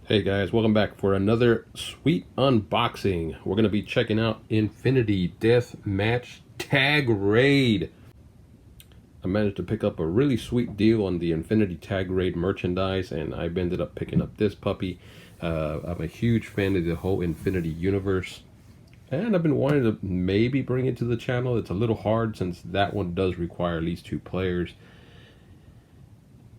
Hey guys, welcome back for another sweet unboxing. We're going to be checking out Infinity Death Match Tag Raid. I managed to pick up a really sweet deal on the Infinity Tag Raid merchandise, and I've ended up picking up this puppy. I'm a huge fan of the whole Infinity universe, and I've been wanting to maybe bring it to the channel. It's a little hard since that one does require at least 2 players.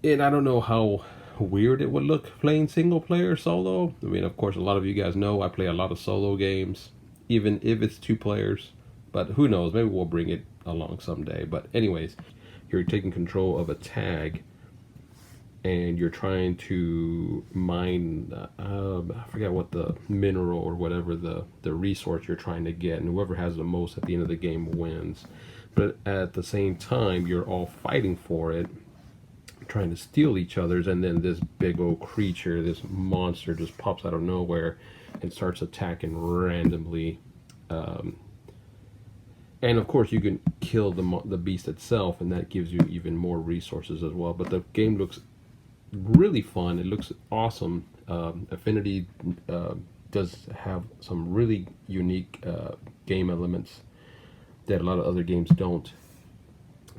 And I don't know how weird it would look playing single player solo. I mean, of course, a lot of you guys know I play a lot of solo games, even if it's 2 players. But who knows, maybe we'll bring it along someday. But anyways, you're taking control of a tag and you're trying to mine, I forget what the mineral or whatever the resource you're trying to get, and whoever has the most at the end of the game wins. But at the same time, you're all fighting for it, trying to steal each other's, and then this big old creature, this monster, just pops out of nowhere and starts attacking randomly. And of course you can kill the beast itself, and that gives you even more resources as well. But the game looks really fun. It looks awesome. Infinity does have some really unique game elements that a lot of other games don't.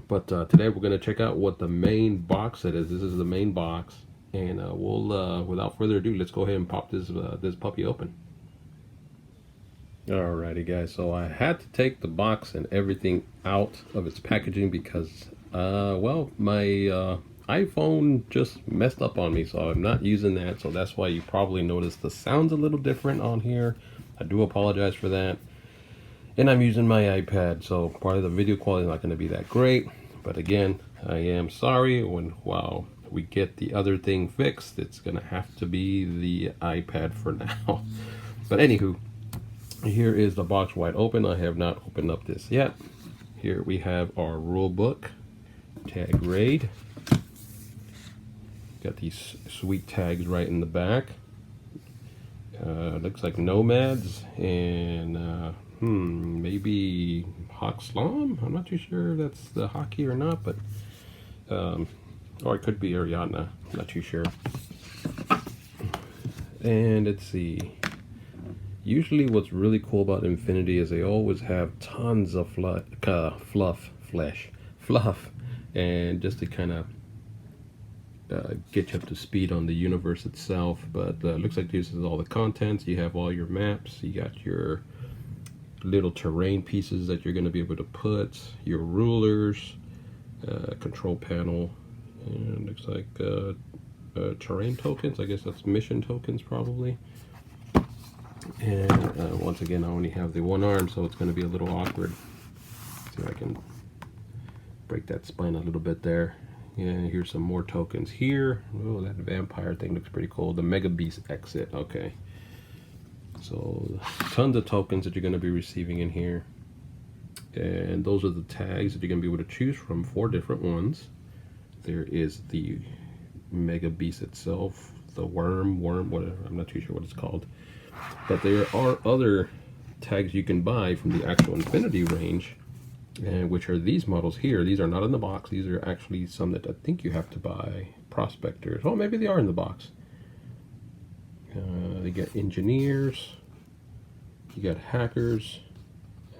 But today we're going to check out what the main box set is. This is the main box, and we'll, without further ado, let's go ahead and pop this puppy open. Alrighty guys, so I had to take the box and everything out of its packaging because, well, my iPhone just messed up on me, so I'm not using that. So that's why you probably noticed the sound's a little different on here. I do apologize for that. And I'm using my iPad, so part of the video quality is not going to be that great. But again, I am sorry. While we get the other thing fixed, it's going to have to be the iPad for now. But anywho, here is the box wide open. I have not opened up this yet. Here we have our rule book, Tag Raid. Got these sweet tags right in the back. Looks like nomads and maybe Hoxlam. I'm not too sure if that's the hockey or not, but or it could be Ariadna. I'm not too sure. And let's see. Usually, what's really cool about Infinity is they always have tons of fluff, and just to kind of get you up to speed on the universe itself. But looks like this is all the contents. You have all your maps. You got your little terrain pieces that you're going to be able to put, your rulers, control panel, and looks like terrain tokens. I guess that's mission tokens probably. And once again, I only have the one arm, so it's going to be a little awkward. See if I can break that spine a little bit there. Yeah, here's some more tokens here. Oh, that vampire thing looks pretty cool. The Mega Beast exit. Okay. So tons of tokens that you're going to be receiving in here, and those are the tags that you're going to be able to choose from, 4 different ones. There is the Mega Beast itself, the worm, whatever, I'm not too sure what it's called, but there are other tags you can buy from the actual Infinity range, and which are these models here. These are not in the box. These are actually some that I think you have to buy. Prospectors. Oh, maybe they are in the box. You got engineers, you got hackers,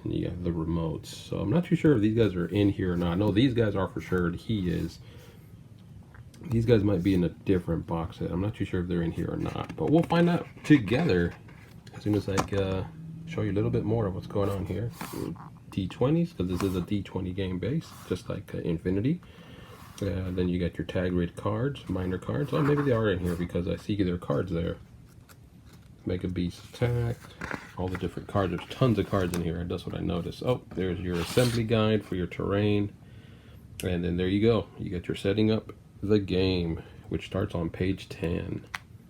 and you got the remotes. So I'm not too sure if these guys are in here or not. No, these guys are for sure. He is. These guys might be in a different box set. I'm not too sure if they're in here or not. But we'll find out together as soon as I show you a little bit more of what's going on here. D20s, because this is a D20 game base, just like Infinity. Then you got your tag raid cards, minor cards. Oh, maybe they are in here because I see their cards there. Mega Beast attack, all the different cards. There's tons of cards in here. That's what I noticed. Oh, there's your assembly guide for your terrain, and then there you go. You got your setting up the game, which starts on page 10.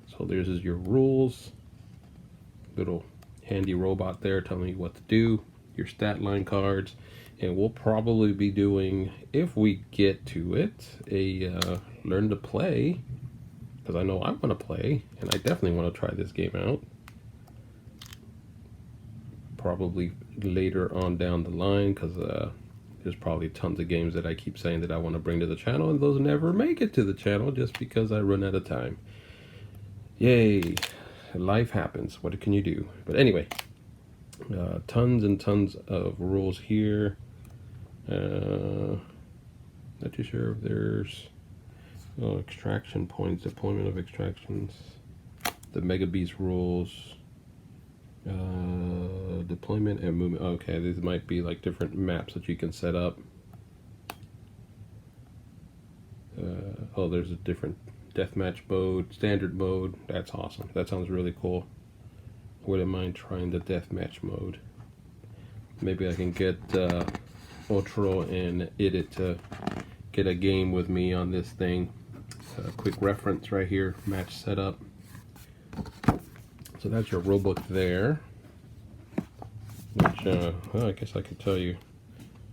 So there's your rules. Little handy robot there telling you what to do. Your stat line cards, and we'll probably be doing, if we get to it, a learn to play. Because I know I want to play, and I definitely want to try this game out. Probably later on down the line, because there's probably tons of games that I keep saying that I want to bring to the channel, and those never make it to the channel just because I run out of time. Yay, life happens. What can you do? But anyway, tons and tons of rules here. Not too sure if there's extraction points, deployment of extractions, the Mega Beast rules, deployment and movement. Okay, these might be like different maps that you can set up. Oh, there's a different deathmatch mode, standard mode. That's awesome. That sounds really cool. Wouldn't mind trying the deathmatch mode. Maybe I can get Ultra and Edit to get a game with me on this thing. A quick reference right here, match setup. So that's your rulebook there. Which, well, I guess I could tell you,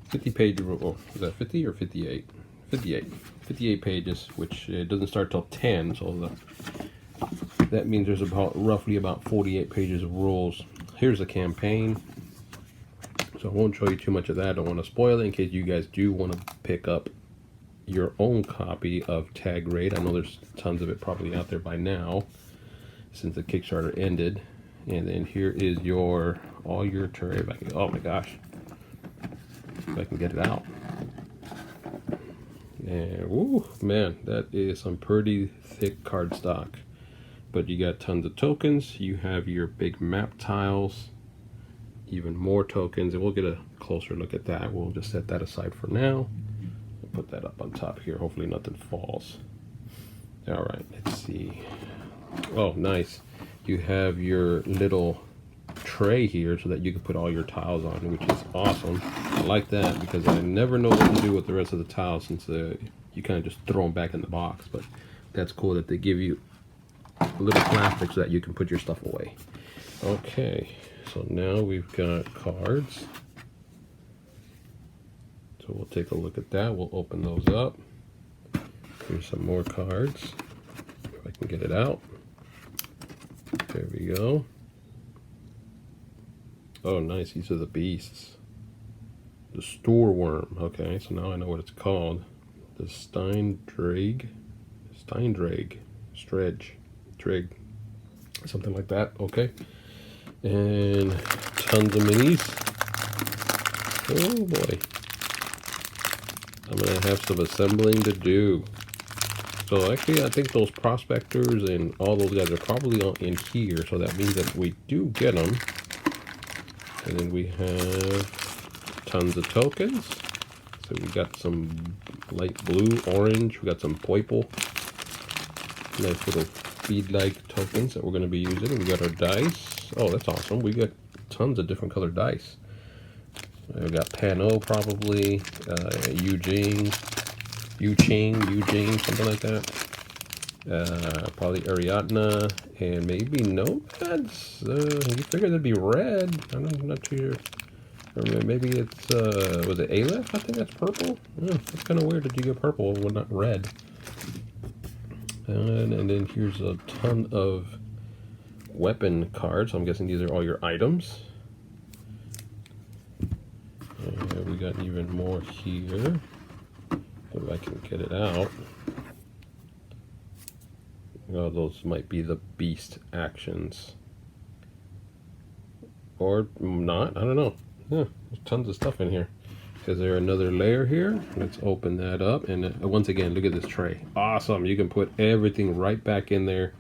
50 page rule. Oh, is that 50 or 58? 58 pages, which it doesn't start till 10, so that means there's roughly about 48 pages of rules. Here's the campaign, so I won't show you too much of that. I don't want to spoil it in case you guys do want to pick up your own copy of Tag Raid. I know there's tons of it probably out there by now since the Kickstarter ended. And then here is all your terrain. Oh my gosh, if I can get it out. And woo, man, that is some pretty thick cardstock. But you got tons of tokens. You have your big map tiles, even more tokens, and we'll get a closer look at that. We'll just set that aside for now. I'll put that up on top here. Hopefully nothing falls. All right, let's see. Oh, nice. You have your little tray here so that you can put all your tiles on, which is awesome. I like that because I never know what to do with the rest of the tiles since you kind of just throw them back in the box. But that's cool that they give you a little plastic so that you can put your stuff away. Okay, so now we've got cards. So we'll take a look at that. We'll open those up. Here's some more cards. If I can get it out. There we go. Oh, nice. These are the beasts. The store worm. Okay, so now I know what it's called. The Steindrage, Trig, something like that. Okay, and tons of minis. Oh boy, I'm gonna have some assembling to do. So actually, I think those prospectors and all those guys are probably all in here. So that means that we do get them. And then we have tons of tokens. So we got some light blue, orange. We got some purple. Nice little bead-like tokens that we're going to be using. We got our dice. Oh, that's awesome. We got tons of different colored dice. We got Pano probably, Eugene, something like that. Probably Ariadna, and maybe Nomads. You figure that'd be red. I'm not too sure. Or maybe it's, was it Aleph? I think that's purple. Yeah, that's kind of weird that you get purple when not red. And then here's a ton of weapon cards. I'm guessing these are all your items. And we got even more here. If I can get it out. Oh, those might be the beast actions. Or not, I don't know. Yeah, there's tons of stuff in here. Is there another layer here? Let's open that up. And once again, look at this tray. Awesome, you can put everything right back in there.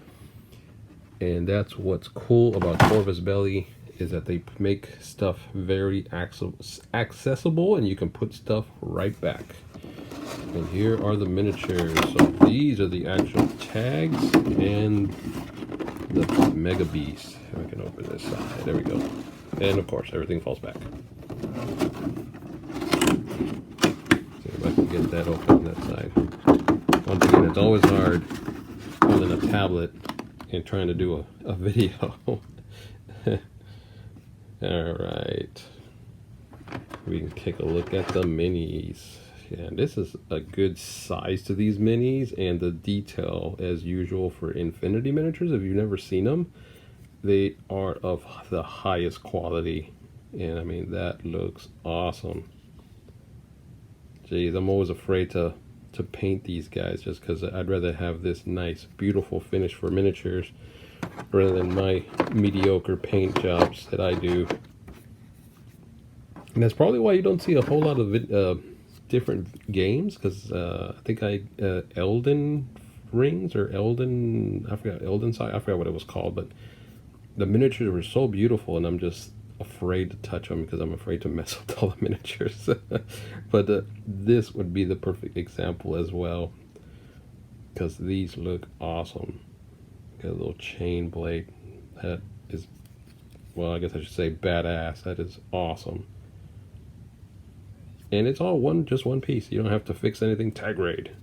And that's what's cool about Corvus Belli, is that they make stuff very accessible and you can put stuff right back. And here are the miniatures. So these are the actual tags and the Mega Beast. If I can open this side, there we go. And of course, everything falls back. See if I can get that open on that side. Once again, it's always hard holding a tablet and trying to do a video. Alright. We can take a look at the minis. Yeah, this is a good size to these minis, and the detail, as usual for Infinity miniatures, if you've never seen them, they are of the highest quality. And I mean, that looks awesome. Jeez, I'm always afraid to to paint these guys just because I'd rather have this nice, beautiful finish for miniatures rather than my mediocre paint jobs that I do. And that's probably why you don't see a whole lot of different games, because I think Elden Rings or Elden, I forgot, Elden Side, I forgot what it was called, but the miniatures were so beautiful, and I'm just afraid to touch them because I'm afraid to mess with all the miniatures. But this would be the perfect example as well, because these look awesome. Got a little chain blade. That is, well, I guess I should say badass. That is awesome. And it's all just one piece. You don't have to fix anything. Tag raid.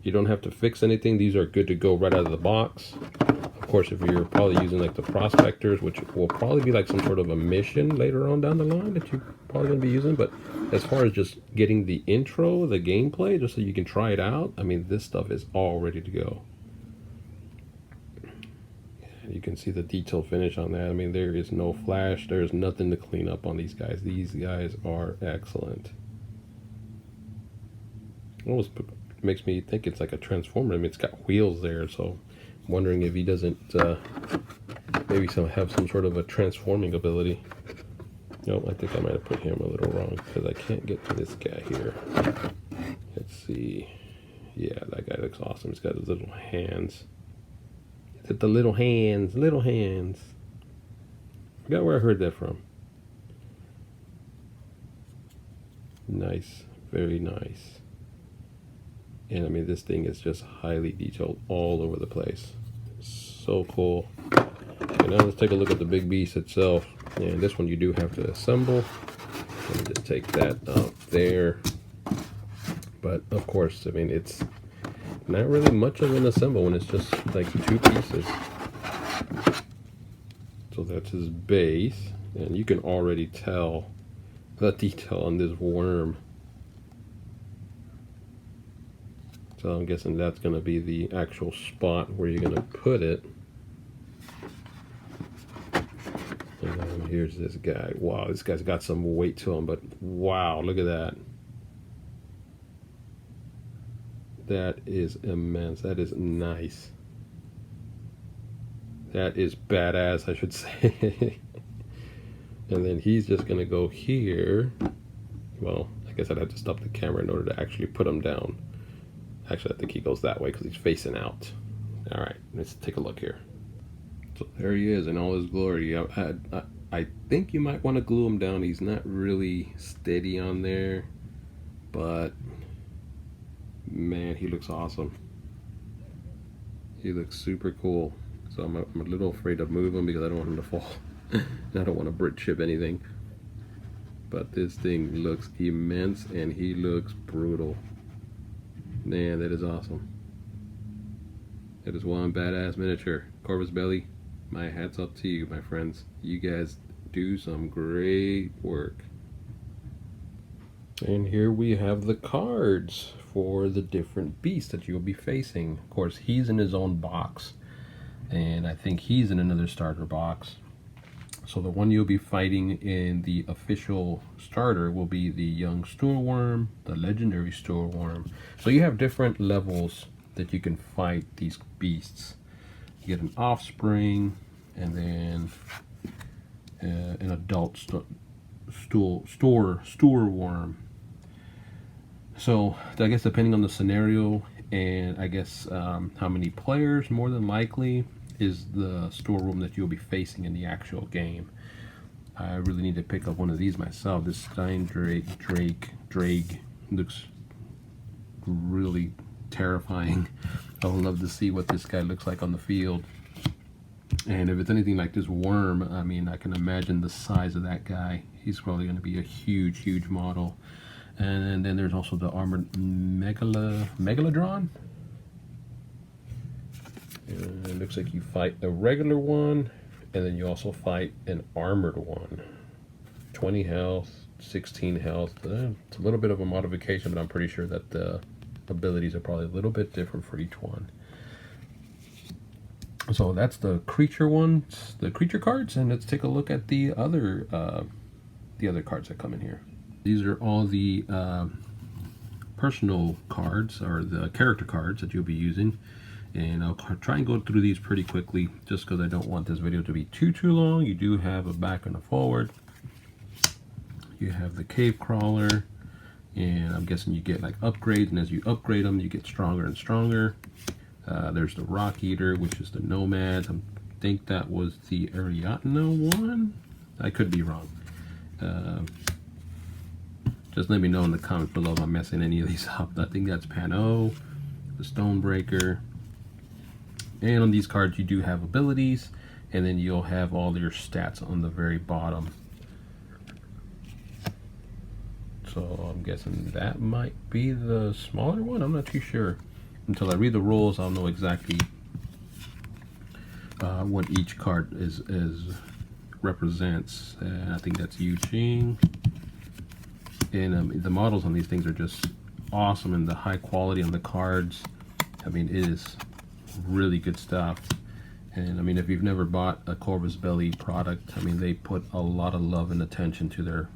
You don't have to fix anything. These are good to go right out of the box. Of course, if you're probably using like the prospectors, which will probably be like some sort of a mission later on down the line that you're probably going to be using. But as far as just getting the intro, the gameplay, just so you can try it out, I mean, this stuff is all ready to go. You can see the detail finish on that. I mean, there is no flash. There's nothing to clean up on these guys. These guys are excellent. It almost makes me think it's like a transformer. I mean, it's got wheels there, so I'm wondering if he doesn't maybe have some sort of a transforming ability. No, I think I might have put him a little wrong because I can't get to this guy here. Let's see. Yeah, that guy looks awesome. He's got his little hands. Is it the little hands? Little hands. I forgot where I heard that from. Nice. Very nice. And I mean, this thing is just highly detailed all over the place. So cool. Okay, now let's take a look at the big beast itself. And this one you do have to assemble. Let me just take that out there. But of course, I mean, it's not really much of an assemble when it's just like two pieces. So that's his base. And you can already tell the detail on this worm. So I'm guessing that's going to be the actual spot where you're going to put it. And then here's this guy. Wow, this guy's got some weight to him, but wow, look at that. That is immense. That is nice. That is badass, I should say. And then he's just going to go here. Well, I guess I'd have to stop the camera in order to actually put him down. Actually, I think he goes that way because he's facing out. All right, let's take a look here. So there he is in all his glory. I think you might want to glue him down. He's not really steady on there, but man, he looks awesome. He looks super cool. So I'm a little afraid to move him because I don't want him to fall. And I don't want to brick chip anything. But this thing looks immense and he looks brutal. Man, that is awesome. That is one badass miniature. Corvus Belli, my hat's off to you, my friends. You guys do some great work. And here we have the cards for the different beasts that you'll be facing. Of course, he's in his own box, and I think he's in another starter box. So the one you'll be fighting in the official starter will be the young stoorworm, the legendary stoorworm. So you have different levels that you can fight these beasts. You get an offspring, and then an adult stoorworm. So I guess depending on the scenario, and I guess how many players, more than likely, is the storeroom that you'll be facing in the actual game. I really need to pick up one of these myself. This Stein Drake looks really terrifying. I would love to see what this guy looks like on the field. And if it's anything like this worm, I mean, I can imagine the size of that guy. He's probably going to be a huge model. And then there's also the armored Megalodon. And it looks like you fight a regular one, and then you also fight an armored one. 20 health, 16 health. It's a little bit of a modification, but I'm pretty sure that the abilities are probably a little bit different for each one. So that's the creature ones, the creature cards, and let's take a look at the other cards that come in here. These are all the personal cards, or the character cards that you'll be using. And I'll try and go through these pretty quickly just because I don't want this video to be too long. You do have a back and a forward. You have the cave crawler, and I'm guessing you get like upgrades, and as you upgrade them you get stronger and stronger. There's the rock eater, which is the nomad. I think that was the Ariadne one. I could be wrong. Just let me know in the comments below if I'm messing any of these up. I think that's Pano, the Stonebreaker. And on these cards you do have abilities, and then you'll have all your stats on the very bottom. So I'm guessing that might be the smaller one. I'm not too sure. Until I read the rules, I'll know exactly what each card represents. I think that's Yu Ching. And the models on these things are just awesome, and the high quality on the cards. I mean, it is really good stuff. And I mean, if you've never bought a Corvus Belli product, I mean, they put a lot of love and attention to their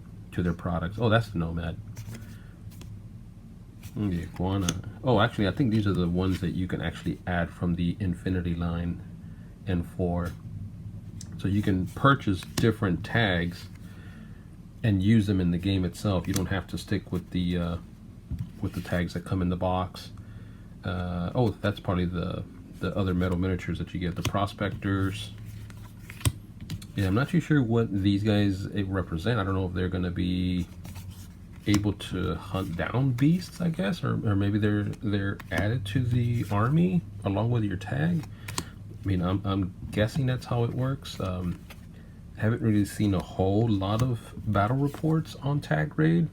products. Oh, that's the nomad. The iguana. Oh, actually, I think these are the ones that you can actually add from the Infinity line N4. So you can purchase different tags and use them in the game itself. You don't have to stick with the tags that come in the box. Oh, that's probably the other metal miniatures that you get, the prospectors. Yeah, I'm not too sure what these guys represent. I don't know if they're going to be able to hunt down beasts, I guess, or maybe they're added to the army along with your tag. I mean, I'm guessing that's how it works. Haven't really seen a whole lot of battle reports on Tag Raid,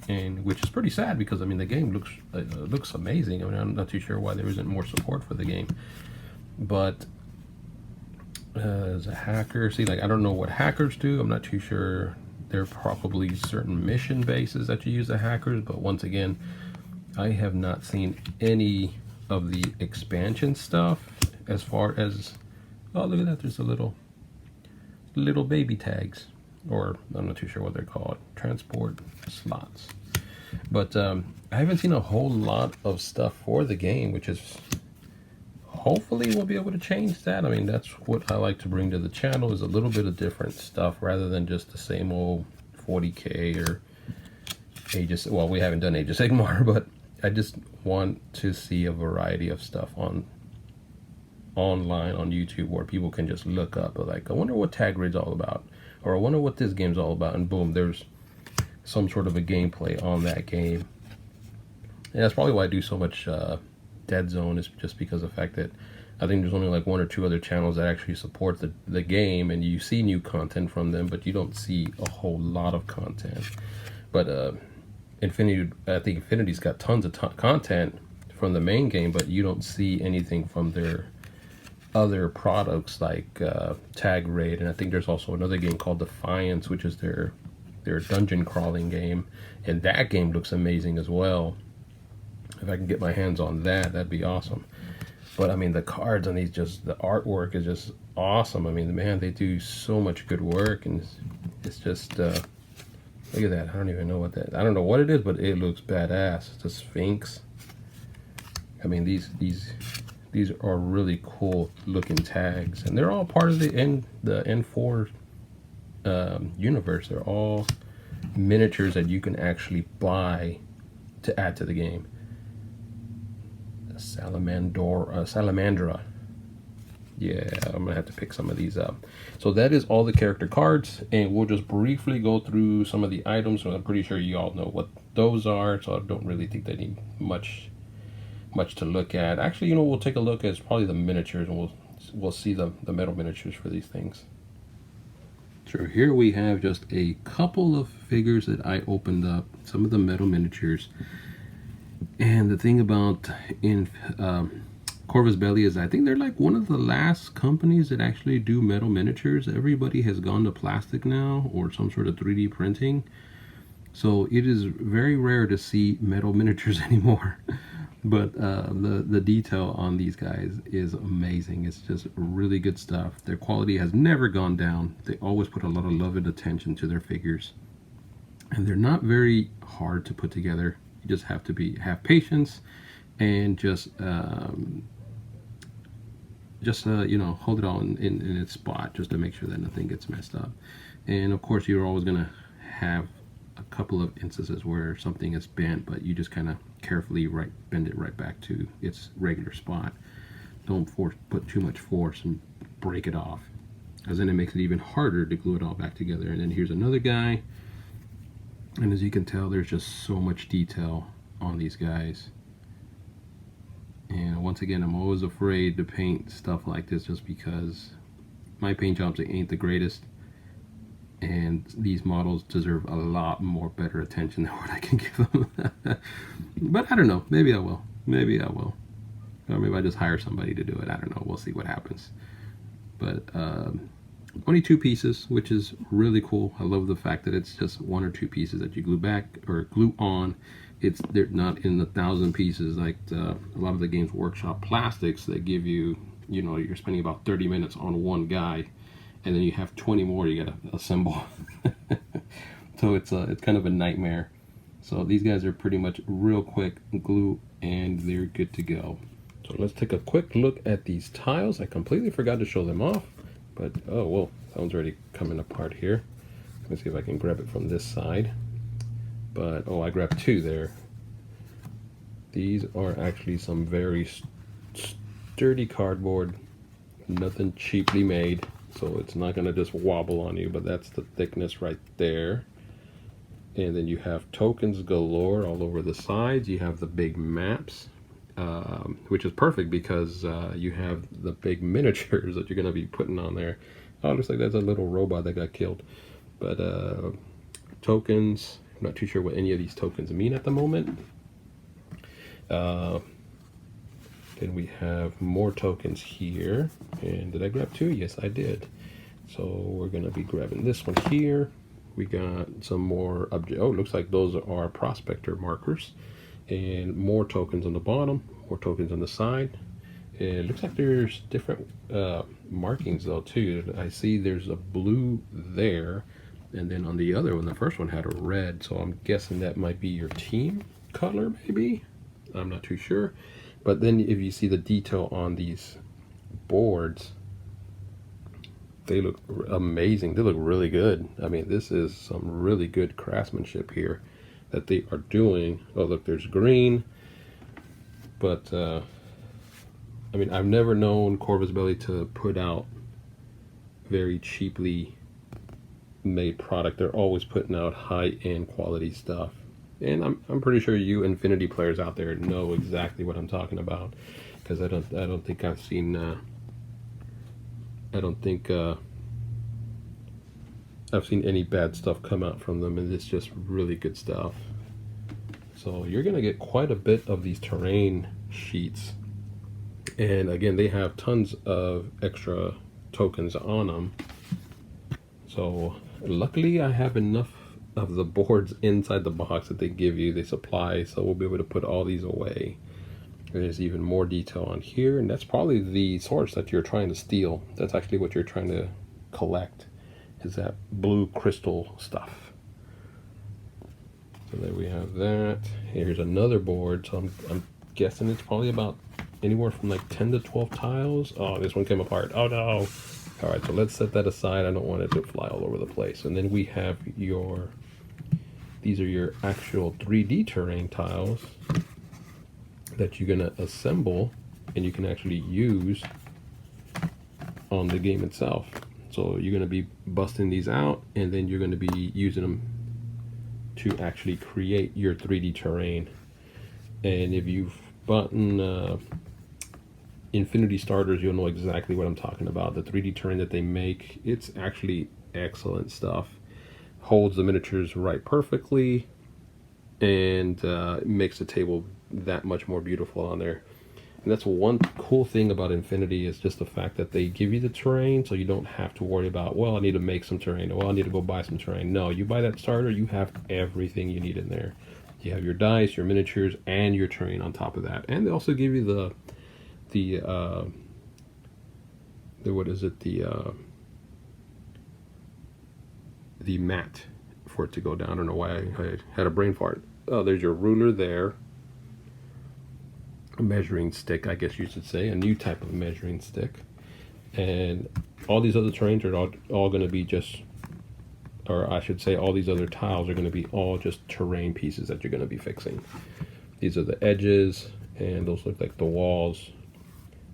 and which is pretty sad because I mean the game looks amazing. I mean, I'm not too sure why there isn't more support for the game. But as a hacker, see, like, I don't know what hackers do. I'm not too sure. There are probably certain mission bases that you use as hackers, but once again, I have not seen any of the expansion stuff as far as, oh, look at that, there's a little baby tags, or I'm not too sure what they're called, transport slots. But I haven't seen a whole lot of stuff for the game, which is, hopefully we'll be able to change that. I mean, that's what I like to bring to the channel, is a little bit of different stuff rather than just the same old 40K or Aegis. Well, we haven't done Age of Sigmar, but I just want to see a variety of stuff online on YouTube where people can just look up, like, I wonder what Tag Raid's all about, or I wonder what this game's all about, and boom, there's some sort of a gameplay on that game. And that's probably why I do so much Dead Zone, is just because of the fact that I think there's only like one or two other channels that actually support the game, and you see new content from them, but you don't see a whole lot of content. But Infinity, I think Infinity's got tons of content from the main game, but you don't see anything from their other products like Tag Raid. And I think there's also another game called Defiance, which is their dungeon crawling game, and that game looks amazing as well. If I can get my hands on that, that'd be awesome. But I mean, the cards on these, just the artwork is just awesome. I mean, man, they do so much good work, and it's just look at that. I don't even know what that, I don't know what it is, but it looks badass. It's a Sphinx. I mean, these are really cool looking tags, and they're all part of the N4 universe. They're all miniatures that you can actually buy to add to the game. Salamandra. Yeah, I'm gonna have to pick some of these up. So that is all the character cards, and we'll just briefly go through some of the items. So I'm pretty sure you all know what those are, so I don't really think they need much to look at. Actually, you know, we'll take a look at probably the miniatures, and we'll see the metal miniatures for these things. So here we have just a couple of figures that I opened up, some of the metal miniatures. And the thing about Corvus Belli is I think they're like one of the last companies that actually do metal miniatures. Everybody has gone to plastic now, or some sort of 3D printing. So it is very rare to see metal miniatures anymore. But the detail on these guys is amazing. It's just really good stuff. Their quality has never gone down. They always put a lot of love and attention to their figures. And they're not very hard to put together. You just have to have patience and just you know, hold it all in its spot just to make sure that nothing gets messed up. And of course, you're always gonna have a couple of instances where something is bent, but you just kind of carefully bend it right back to its regular spot. Don't put too much force and break it off, because then it makes it even harder to glue it all back together. And then here's another guy, and as you can tell, there's just so much detail on these guys. And once again, I'm always afraid to paint stuff like this just because my paint jobs ain't the greatest, and these models deserve a lot more better attention than what I can give them. But I don't know, maybe I will. Maybe I will. Or maybe I just hire somebody to do it. I don't know, we'll see what happens. But only 2 pieces, which is really cool. I love the fact that it's just 1 or 2 pieces that you glue back or glue on. They're not in the 1,000 pieces like a lot of the Games Workshop plastics that give you, you know, you're spending about 30 minutes on one guy, and then you have 20 more you gotta assemble. So it's kind of a nightmare. So these guys are pretty much real quick glue, and they're good to go. So let's take a quick look at these tiles. I completely forgot to show them off, but oh well, that one's already coming apart here. Let me see if I can grab it from this side. But oh, I grabbed 2 there. These are actually some very sturdy cardboard, nothing cheaply made, so it's not gonna just wobble on you, but that's the thickness right there. And then you have tokens galore all over the sides. You have the big maps, which is perfect because you have the big miniatures that you're gonna be putting on there. Oh, looks like that's a little robot that got killed. But tokens, I'm not too sure what any of these tokens mean at the moment. Then we have more tokens here. And did I grab 2? Yes, I did. So we're going to be grabbing this one here. We got some more oh, looks like those are prospector markers. And more tokens on the bottom, more tokens on the side. And it looks like there's different markings though too. I see there's a blue there. And then on the other one, the first one had a red, so I'm guessing that might be your team color, maybe? I'm not too sure. But then if you see the detail on these boards, they look amazing. They look really good. I mean, this is some really good craftsmanship here that they are doing. Oh, look, there's green. But, I mean, I've never known Corvus Belli to put out very cheaply made product. They're always putting out high-end quality stuff, and I'm pretty sure you Infinity players out there know exactly what I'm talking about, because I don't think I've seen I've seen any bad stuff come out from them, and it's just really good stuff. So you're gonna get quite a bit of these terrain sheets, and again, they have tons of extra tokens on them. So luckily I have enough of the boards inside the box that they give you, they supply, so we'll be able to put all these away. There's even more detail on here, and that's probably the source that you're trying to steal. That's actually what you're trying to collect, is that blue crystal stuff. So there we have that. Here's another board, so I'm guessing it's probably about anywhere from like 10 to 12 tiles. Oh, this one came apart. Oh no. All right, so let's set that aside. I don't want it to fly all over the place. And then we have these are your actual 3D terrain tiles that you're gonna assemble and you can actually use on the game itself. So you're gonna be busting these out, and then you're gonna be using them to actually create your 3D terrain. And if you've bought Infinity starters, you'll know exactly what I'm talking about. The 3D terrain that they make, it's actually excellent stuff. Holds the miniatures right perfectly, and makes the table that much more beautiful on there. And that's one cool thing about Infinity, is just the fact that they give you the terrain, so you don't have to worry about, well, I need to make some terrain, or well, I need to go buy some terrain. No, you buy that starter, you have everything you need in there. You have your dice, your miniatures, and your terrain on top of that. And they also give you the what is it, the mat for it to go down. I don't know why I had a brain fart. Oh, there's your ruler there. A measuring stick, I guess you should say, a new type of measuring stick. And all these other terrains are all going to be just, or I should say all these other tiles are going to be all just terrain pieces that you're going to be fixing. These are the edges, and those look like the walls.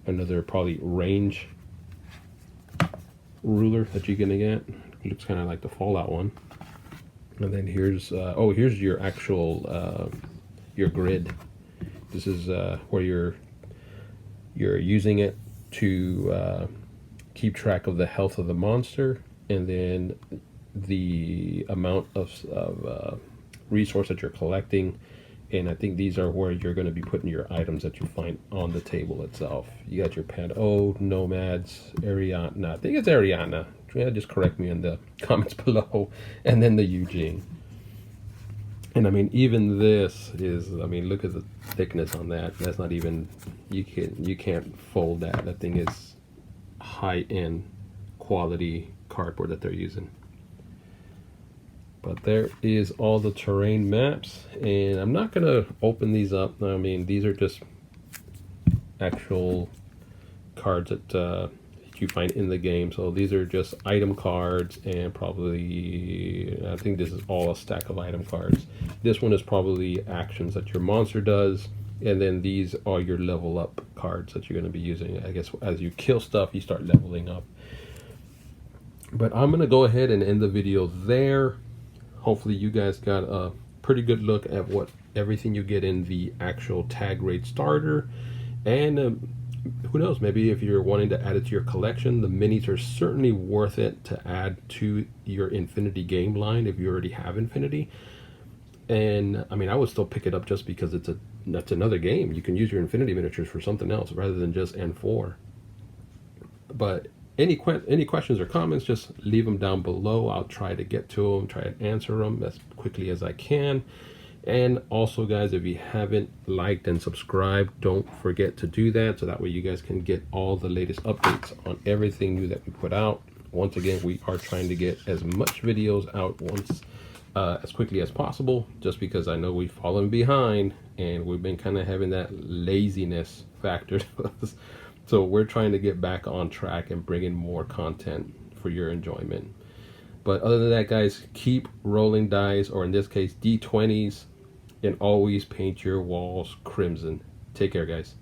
Another probably range ruler that you're going to get. It looks kind of like the Fallout one. And then here's, oh, here's your actual, your grid. This is where you're using it to keep track of the health of the monster, and then the amount of resource that you're collecting. And I think these are where you're going to be putting your items that you find on the table itself. You got your Pad-O, Nomads, Ariana. I think it's Ariana. Yeah, just correct me in the comments below. And then the Eugene. And I mean, even this is, I mean, look at the thickness on that. That's not even, you can't fold that. That thing is high-end quality cardboard that they're using. But there is all the terrain maps, and I'm not gonna open these up. I mean, these are just actual cards that you find in the game. So these are just item cards, and probably, I think this is all a stack of item cards. This one is probably actions that your monster does, and then these are your level up cards that you're going to be using. I guess as you kill stuff, you start leveling up. But I'm going to go ahead and end the video there. Hopefully you guys got a pretty good look at what everything you get in the actual tag raid starter. And who knows, maybe if you're wanting to add it to your collection, the minis are certainly worth it to add to your Infinity game line if you already have Infinity. And I mean, I would still pick it up just because that's another game. You can use your Infinity miniatures for something else rather than just N4. But any questions or comments, just leave them down below. I'll try to get to them, try to answer them as quickly as I can. And also, guys, if you haven't liked and subscribed, don't forget to do that, so that way you guys can get all the latest updates on everything new that we put out. Once again, we are trying to get as much videos out as quickly as possible, just because I know we've fallen behind and we've been kind of having that laziness factor. So we're trying to get back on track and bring in more content for your enjoyment. But other than that, guys, keep rolling dice, or in this case D20s, and always paint your walls crimson. Take care, guys.